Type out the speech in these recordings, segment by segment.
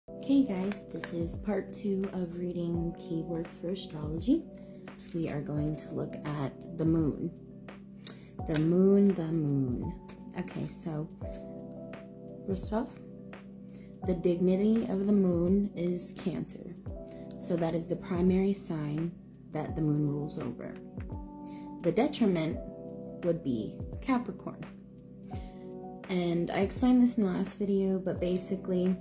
Okay guys, this is part 2 of reading keywords for astrology. We are going to look at the moon. The moon. Okay, so first off, the dignity of the moon is Cancer. So that is the primary sign that the moon rules over. The detriment would be Capricorn. And I explained this in the last video, but basically,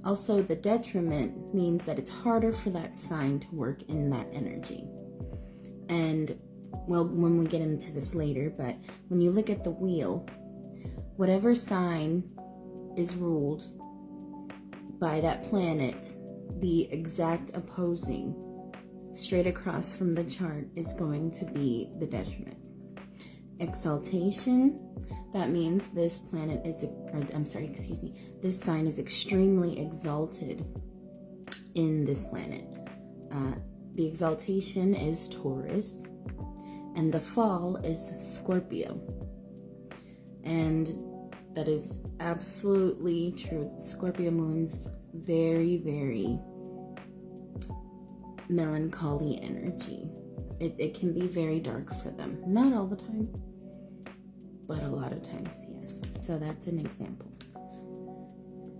also the detriment means that it's harder for that sign to work in that energy. And, well, when we get into this later, but when you look at the wheel, whatever sign is ruled by that planet, the exact opposing, straight across from the chart, is going to be the detriment. Exaltation, that means this planet is, this sign is extremely exalted in this planet. The exaltation is Taurus, and the fall is Scorpio. And that is absolutely true. Scorpio moon's very, very melancholy energy. It can be very dark for them. Not all the time, but a lot of times, yes. So that's an example.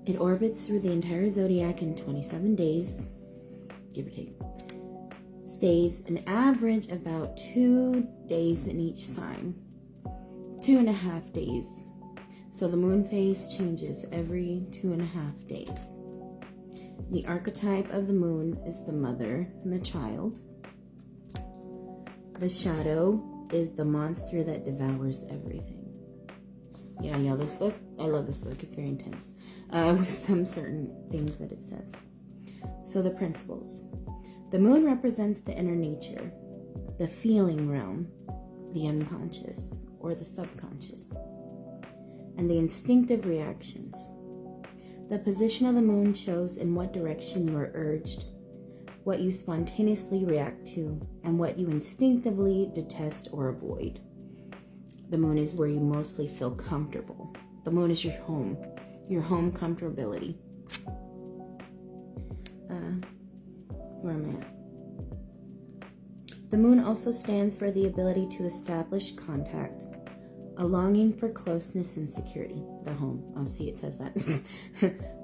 It orbits through the entire zodiac in 27 days, give or take. Stays an average about 2 days in each sign. 2.5 days. So the moon phase changes every 2.5 days. The archetype of the moon is the mother and the child. The shadow is the monster that devours everything. Yeah, this book, I love this book. It's very intense. With some certain things that it says. So the principles. The moon represents the inner nature, the feeling realm, the unconscious or the subconscious, and the instinctive reactions. The position of the moon shows in what direction you are urged, what you spontaneously react to, and what you instinctively detest or avoid. The moon is where you mostly feel comfortable. The moon is your home comfortability. Where am I at? The moon also stands for the ability to establish contact, a longing for closeness and security. The home. Oh, see, it says that.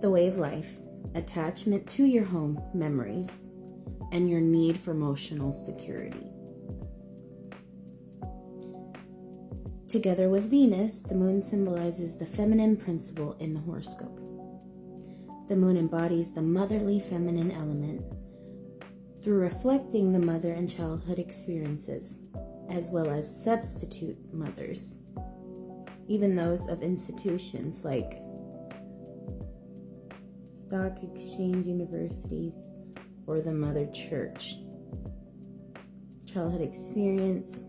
The way of life, attachment to your home, memories, and your need for emotional security. Together with Venus, the moon symbolizes the feminine principle in the horoscope. The moon embodies the motherly feminine element through reflecting the mother and childhood experiences, as well as substitute mothers, even those of institutions like stock exchange universities or the mother church. Childhood experience.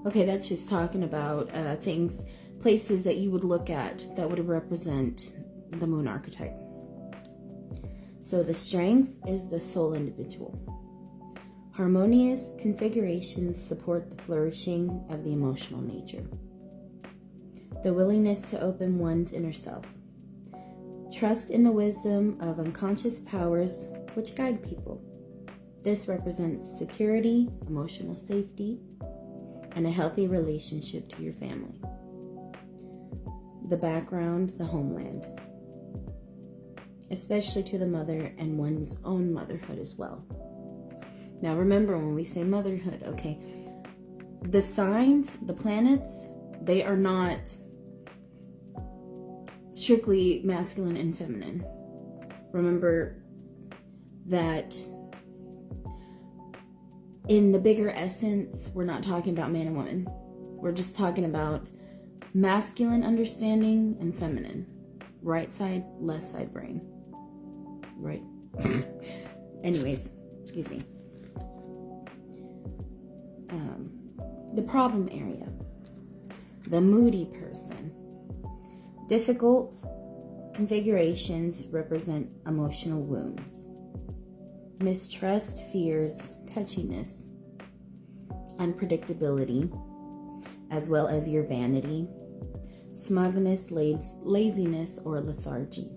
Okay, that's just talking about things, places that you would look at that would represent the moon archetype. So the strength is the soul individual. Harmonious configurations support the flourishing of the emotional nature. The willingness to open one's inner self. Trust in the wisdom of unconscious powers which guide people. This represents security, emotional safety, and a healthy relationship to your family. The background, the homeland, especially to the mother and one's own motherhood as well. Now remember, when we say motherhood, okay, the signs, the planets, they are not strictly masculine and feminine. Remember that in the bigger essence, we're not talking about man and woman. We're just talking about masculine understanding and feminine. Right side, left side brain. Right? Anyways, excuse me. The problem area. The moody person. Difficult configurations represent emotional wounds. Mistrust, fears, touchiness, unpredictability, as well as your vanity, smugness, laziness, or lethargy.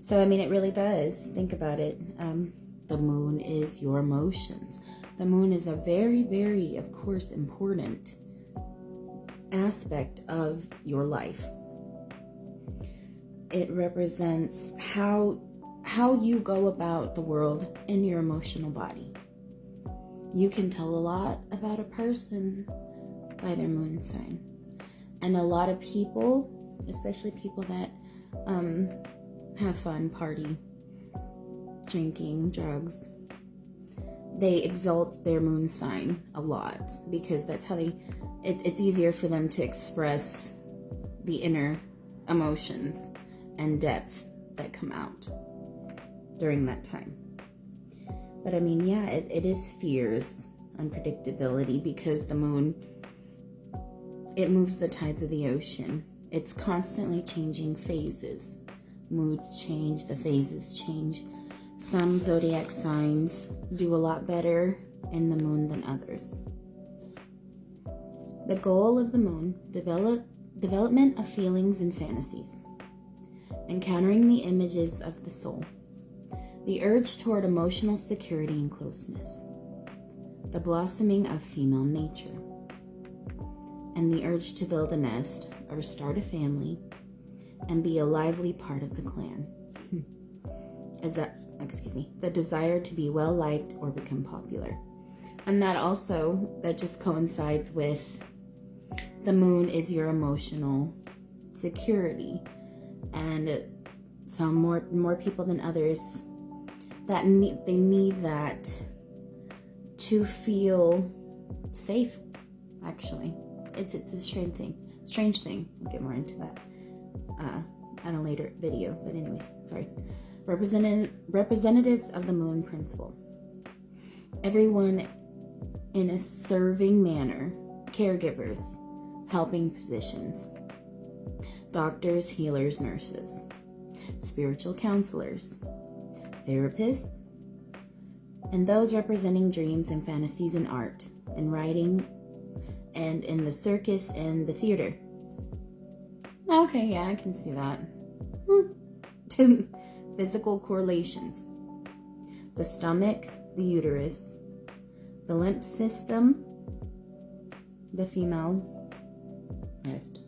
So, I mean, it really does. Think about it. The moon is your emotions. The moon is a very, very, of course, important aspect of your life. It represents how you go about the world in your emotional body. You can tell a lot about a person by their moon sign. And a lot of people, especially people that have fun, party, drinking, drugs, they exalt their moon sign a lot because that's how it's easier for them to express the inner emotions and depth that come out during that time. But I mean, yeah, it is fears, unpredictability, because the moon, it moves the tides of the ocean. It's constantly changing phases. Moods change, the phases change. Some zodiac signs do a lot better in the moon than others. The goal of the moon, development of feelings and fantasies. Encountering the images of the soul. The urge toward emotional security and closeness. The blossoming of female nature. And the urge to build a nest or start a family and be a lively part of the clan. The desire to be well liked or become popular. And that just coincides with the moon is your emotional security. And some more people than others that need that to feel safe. Actually, it's a strange thing. We'll get more into that on a later video. But anyways, sorry. Representatives of the moon principle. Everyone in a serving manner. Caregivers, helping positions. Doctors, healers, nurses. Spiritual counselors. Therapists. And those representing dreams and fantasies in art, in writing, and in the circus and the theater. Okay, yeah, I can see that. Physical correlations. The stomach, the uterus, the lymph system, the female breast,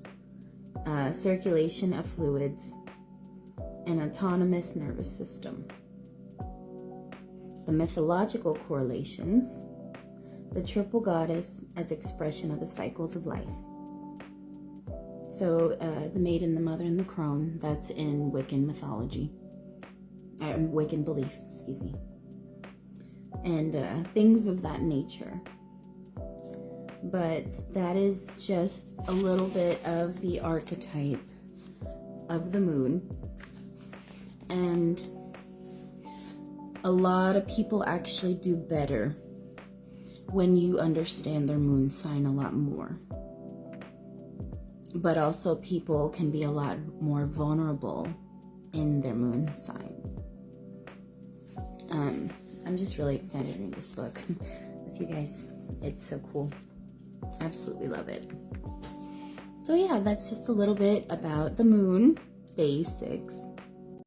circulation of fluids, and autonomous nervous system. The mythological correlations, the triple goddess as expression of the cycles of life. So the maiden, the mother, and the crone, that's in Wiccan mythology. Wiccan belief, excuse me. And things of that nature. But that is just a little bit of the archetype of the moon. And a lot of people actually do better when you understand their moon sign a lot more. But also people can be a lot more vulnerable in their moon sign. I'm just really excited to read this book with you guys. It's so cool. Absolutely love it. So yeah, that's just a little bit about the moon basics.